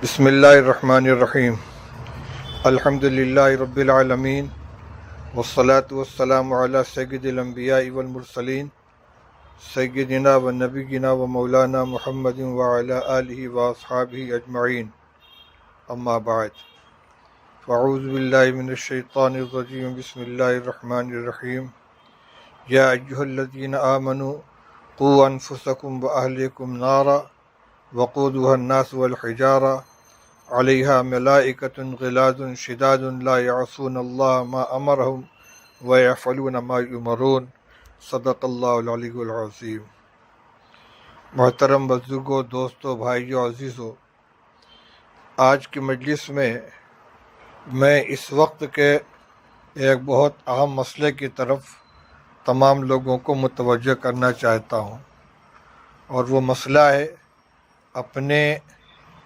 بسم اللہ الرحمن الرحیم الحمد للہ رب العالمین والصلاة والسلام علی سید الانبیاء والمرسلین سیدنا و نبینا و مولانا محمد وعلی آلہ واصحابہ اجمعین اما بعد فاعوذ باللہ من الشیطان الرجیم بسم اللہ الرحمن الرحیم یا ایہا الذین آمنوا قوا انفسکم واہلیکم نارا وقودها الناس والحجارہ علیہا ملائکۃ غلاظ شداد لا یعصون اللہ ما امرہم ویفعلون ما یؤمرون صدق اللہ العلی العظیم۔ محترم بزرگوں، دوستوں، بھائیوں، عزیزوں، آج کی مجلس میں اس وقت کے ایک بہت اہم مسئلے کی طرف تمام لوگوں کو متوجہ کرنا چاہتا ہوں، اور وہ مسئلہ ہے اپنے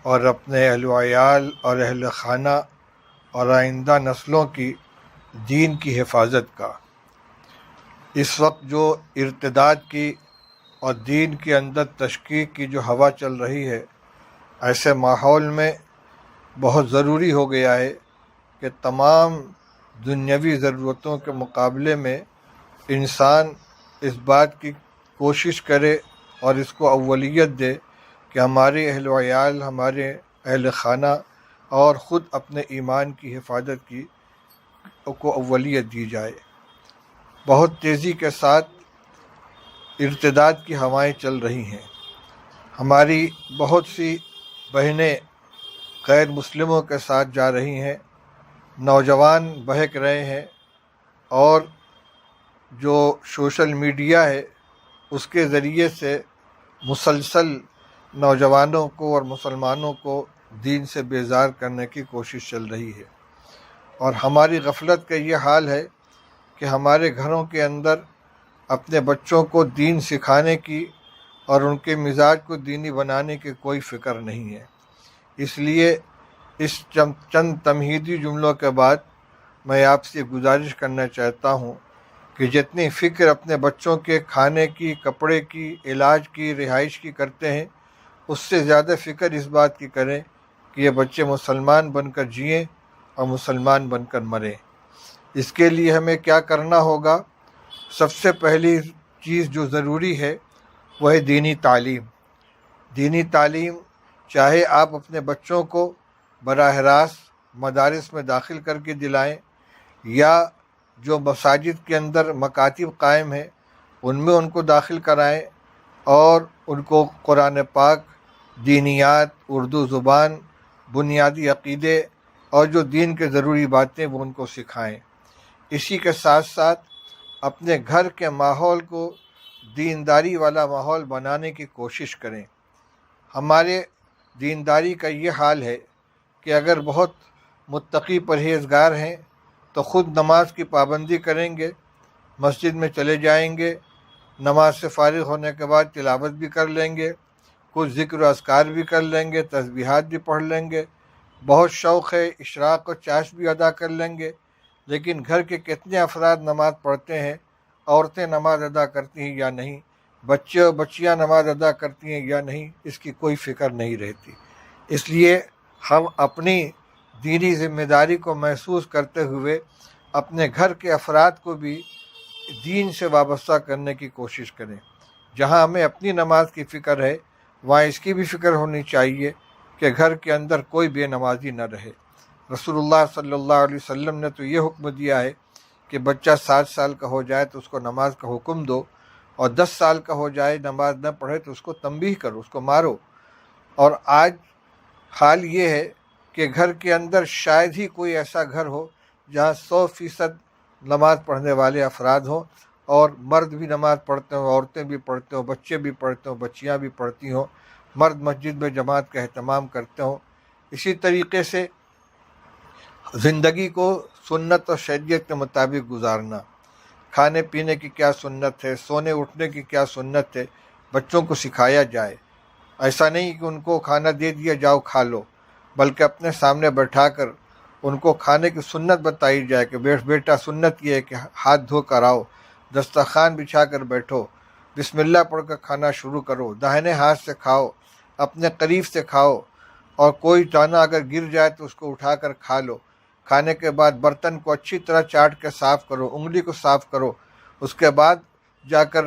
اور اپنے اہل و عیال اور اہل خانہ اور آئندہ نسلوں کی دین کی حفاظت کا۔ اس وقت جو ارتداد کی اور دین کے اندر تشکیک کی جو ہوا چل رہی ہے، ایسے ماحول میں بہت ضروری ہو گیا ہے کہ تمام دنیاوی ضرورتوں کے مقابلے میں انسان اس بات کی کوشش کرے اور اس کو اولیت دے کہ ہمارے اہل و عیال، ہمارے اہل خانہ اور خود اپنے ایمان کی حفاظت کو اولیت دی جائے۔ بہت تیزی کے ساتھ ارتداد کی ہوائیں چل رہی ہیں۔ ہماری بہت سی بہنیں غیر مسلموں کے ساتھ جا رہی ہیں، نوجوان بہک رہے ہیں، اور جو سوشل میڈیا ہے اس کے ذریعے سے مسلسل نوجوانوں کو اور مسلمانوں کو دین سے بیزار کرنے کی کوشش چل رہی ہے۔ اور ہماری غفلت کا یہ حال ہے کہ ہمارے گھروں کے اندر اپنے بچوں کو دین سکھانے کی اور ان کے مزاج کو دینی بنانے کی کوئی فکر نہیں ہے۔ اس لیے اس چند تمہیدی جملوں کے بعد میں آپ سے گزارش کرنا چاہتا ہوں کہ جتنی فکر اپنے بچوں کے کھانے کی، کپڑے کی، علاج کی، رہائش کی کرتے ہیں، اس سے زیادہ فکر اس بات کی کریں کہ یہ بچے مسلمان بن کر جئیں اور مسلمان بن کر مریں۔ اس کے لیے ہمیں کیا کرنا ہوگا؟ سب سے پہلی چیز جو ضروری ہے وہ ہے دینی تعلیم۔ دینی تعلیم چاہے آپ اپنے بچوں کو براہ راست مدارس میں داخل کر کے دلائیں، یا جو مساجد کے اندر مکاتب قائم ہیں ان میں ان کو داخل کرائیں اور ان کو قرآن پاک، دینیات، اردو زبان، بنیادی عقیدے اور جو دین کے ضروری باتیں وہ ان کو سکھائیں۔ اسی کے ساتھ ساتھ اپنے گھر کے ماحول کو دینداری والا ماحول بنانے کی کوشش کریں۔ ہمارے دینداری کا یہ حال ہے کہ اگر بہت متقی پرہیزگار ہیں تو خود نماز کی پابندی کریں گے، مسجد میں چلے جائیں گے، نماز سے فارغ ہونے کے بعد تلاوت بھی کر لیں گے، کچھ ذکر و اذکار بھی کر لیں گے، تسبیحات بھی پڑھ لیں گے، بہت شوق ہے اشراق و چاشت بھی ادا کر لیں گے۔ لیکن گھر کے کتنے افراد نماز پڑھتے ہیں؟ عورتیں نماز ادا کرتی ہیں یا نہیں؟ بچے اور بچیاں نماز ادا کرتی ہیں یا نہیں؟ اس کی کوئی فکر نہیں رہتی۔ اس لیے ہم اپنی دینی ذمہ داری کو محسوس کرتے ہوئے اپنے گھر کے افراد کو بھی دین سے وابستہ کرنے کی کوشش کریں۔ جہاں ہمیں اپنی نماز کی فکر ہے، وہاں اس کی بھی فکر ہونی چاہیے کہ گھر کے اندر کوئی بے نمازی نہ رہے۔ رسول اللہ صلی اللہ علیہ وسلم نے تو یہ حکم دیا ہے کہ بچہ 7 سال کا ہو جائے تو اس کو نماز کا حکم دو، اور 10 سال کا ہو جائے نماز نہ پڑھے تو اس کو تنبیہ کرو، اس کو مارو۔ اور آج حال یہ ہے کہ گھر کے اندر شاید ہی کوئی ایسا گھر ہو جہاں 100% نماز پڑھنے والے افراد ہوں، اور مرد بھی نماز پڑھتے ہوں، عورتیں بھی پڑھتے ہوں، بچے بھی پڑھتے ہوں، بچیاں بھی پڑھتی ہوں، مرد مسجد میں جماعت کا اہتمام کرتے ہوں۔ اسی طریقے سے زندگی کو سنت اور شریعت کے مطابق گزارنا، کھانے پینے کی کیا سنت ہے، سونے اٹھنے کی کیا سنت ہے، بچوں کو سکھایا جائے۔ ایسا نہیں کہ ان کو کھانا دے دیا جاؤ کھا لو، بلکہ اپنے سامنے بیٹھا کر ان کو کھانے کی سنت بتائی جائے کہ بیٹا سنت یہ ہے کہ ہاتھ دھو کر آؤ، دسترخوان بچھا کر بیٹھو، بسم اللہ پڑھ کر کھانا شروع کرو، داہنے ہاتھ سے کھاؤ، اپنے قریب سے کھاؤ، اور کوئی دانہ اگر گر جائے تو اس کو اٹھا کر کھا لو۔ کھانے کے بعد برتن کو اچھی طرح چاٹ کے صاف کرو، انگلی کو صاف کرو، اس کے بعد جا کر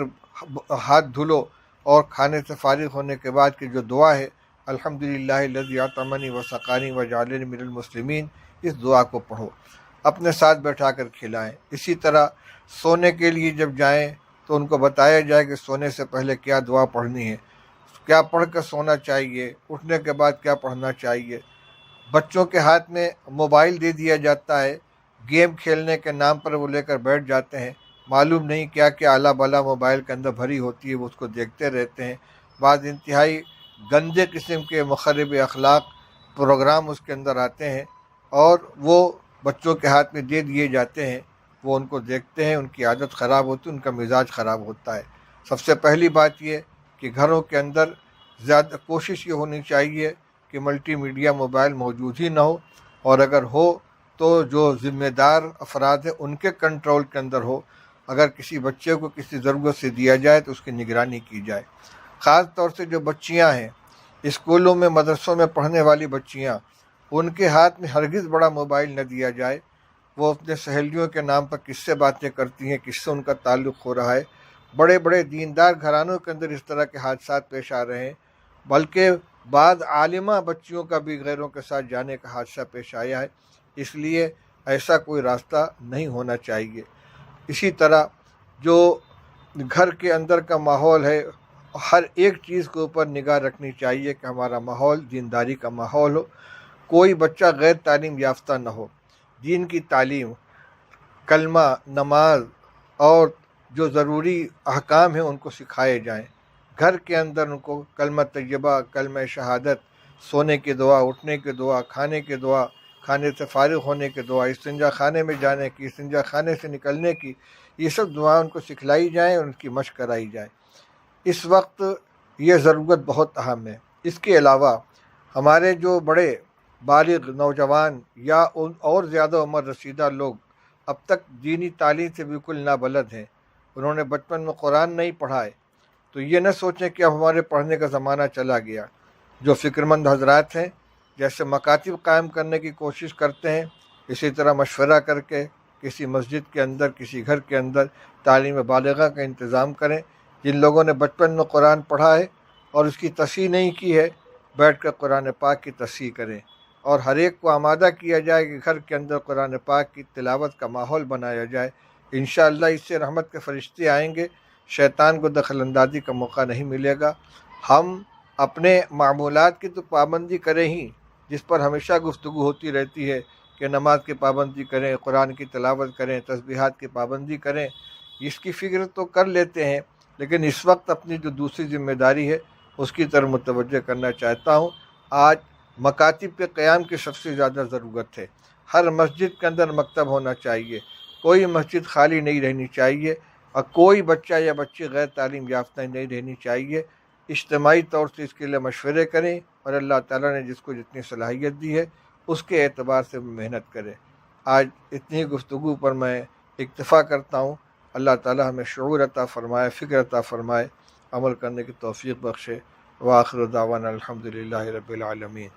ہاتھ دھلو، اور کھانے سے فارغ ہونے کے بعد کی جو دعا ہے الحمدللہ الذی اطعمنی وسقانی وجعلنی من المسلمین، اس دعا کو پڑھو، اپنے ساتھ بیٹھا کر کھلائیں۔ اسی طرح سونے کے لیے جب جائیں تو ان کو بتایا جائے کہ سونے سے پہلے کیا دعا پڑھنی ہے، کیا پڑھ کر سونا چاہیے، اٹھنے کے بعد کیا پڑھنا چاہیے۔ بچوں کے ہاتھ میں موبائل دے دیا جاتا ہے، گیم کھیلنے کے نام پر وہ لے کر بیٹھ جاتے ہیں، معلوم نہیں کیا کیا اعلیٰ بالا موبائل کے اندر بھری ہوتی ہے، وہ اس کو دیکھتے رہتے ہیں۔ بعض انتہائی گندے قسم کے مخرب اخلاق پروگرام اس کے اندر آتے ہیں، اور وہ بچوں کے ہاتھ میں دے دیے جاتے ہیں، وہ ان کو دیکھتے ہیں، ان کی عادت خراب ہوتی ہے، ان کا مزاج خراب ہوتا ہے۔ سب سے پہلی بات یہ کہ گھروں کے اندر زیادہ کوشش یہ ہونی چاہیے کہ ملٹی میڈیا موبائل موجود ہی نہ ہو، اور اگر ہو تو جو ذمہ دار افراد ہیں ان کے کنٹرول کے اندر ہو۔ اگر کسی بچے کو کسی ضرورت سے دیا جائے تو اس کی نگرانی کی جائے۔ خاص طور سے جو بچیاں ہیں، اسکولوں میں مدرسوں میں پڑھنے والی بچیاں، ان کے ہاتھ میں ہرگز بڑا موبائل نہ دیا جائے۔ وہ اپنے سہیلیوں کے نام پر کس سے باتیں کرتی ہیں، کس سے ان کا تعلق ہو رہا ہے۔ بڑے بڑے دیندار گھرانوں کے اندر اس طرح کے حادثات پیش آ رہے ہیں، بلکہ بعض عالمہ بچیوں کا بھی غیروں کے ساتھ جانے کا حادثہ پیش آیا ہے۔ اس لیے ایسا کوئی راستہ نہیں ہونا چاہیے۔ اسی طرح جو گھر کے اندر کا ماحول ہے، ہر ایک چیز کے اوپر نگاہ رکھنی چاہیے کہ ہمارا ماحول دینداری کا ماحول ہو، کوئی بچہ غیر تعلیم یافتہ نہ ہو۔ دین کی تعلیم، کلمہ، نماز اور جو ضروری احکام ہیں ان کو سکھائے جائیں۔ گھر کے اندر ان کو کلمہ طیبہ، کلمہ شہادت، سونے کی دعا، اٹھنے کی دعا، کھانے کی دعا، کھانے سے فارغ ہونے کی دعا، استنجا خانے میں جانے کی، استنجا خانے سے نکلنے کی، یہ سب دعائیں ان کو سکھلائی جائیں اور ان کی مشق کرائی جائے۔ اس وقت یہ ضرورت بہت اہم ہے۔ اس کے علاوہ ہمارے جو بڑے بالغ نوجوان یا ان اور زیادہ عمر رسیدہ لوگ اب تک دینی تعلیم سے بالکل نابلد ہیں، انہوں نے بچپن میں قرآن نہیں پڑھا ہے، تو یہ نہ سوچیں کہ اب ہمارے پڑھنے کا زمانہ چلا گیا۔ جو فکر مند حضرات ہیں، جیسے مکاتب قائم کرنے کی کوشش کرتے ہیں، اسی طرح مشورہ کر کے کسی مسجد کے اندر، کسی گھر کے اندر تعلیم بالغہ کا انتظام کریں۔ جن لوگوں نے بچپن میں قرآن پڑھا ہے اور اس کی تصحیح نہیں کی ہے، بیٹھ کر قرآن پاک کی تصحیح کریں، اور ہر ایک کو آمادہ کیا جائے کہ گھر کے اندر قرآن پاک کی تلاوت کا ماحول بنایا جائے۔ انشاءاللہ اس سے رحمت کے فرشتے آئیں گے، شیطان کو دخل اندازی کا موقع نہیں ملے گا۔ ہم اپنے معمولات کی تو پابندی کریں ہی، جس پر ہمیشہ گفتگو ہوتی رہتی ہے کہ نماز کی پابندی کریں، قرآن کی تلاوت کریں، تسبیحات کی پابندی کریں، اس کی فکر تو کر لیتے ہیں، لیکن اس وقت اپنی جو دوسری ذمہ داری ہے اس کی طرف متوجہ کرنا چاہتا ہوں۔ آج مکاتب کے قیام کی سب سے زیادہ ضرورت ہے۔ ہر مسجد کے اندر مکتب ہونا چاہیے، کوئی مسجد خالی نہیں رہنی چاہیے، اور کوئی بچہ یا بچی غیر تعلیم یافتہ نہیں رہنی چاہیے۔ اجتماعی طور سے اس کے لیے مشورے کریں، اور اللہ تعالیٰ نے جس کو جتنی صلاحیت دی ہے اس کے اعتبار سے محنت کریں۔ آج اتنی گفتگو پر میں اکتفا کرتا ہوں۔ اللہ تعالیٰ ہمیں شعور عطا فرمائے، فکر عطا فرمائے، عمل کرنے کی توفیق بخشے۔ وآخر دعوانا الحمدللہ رب العالمین۔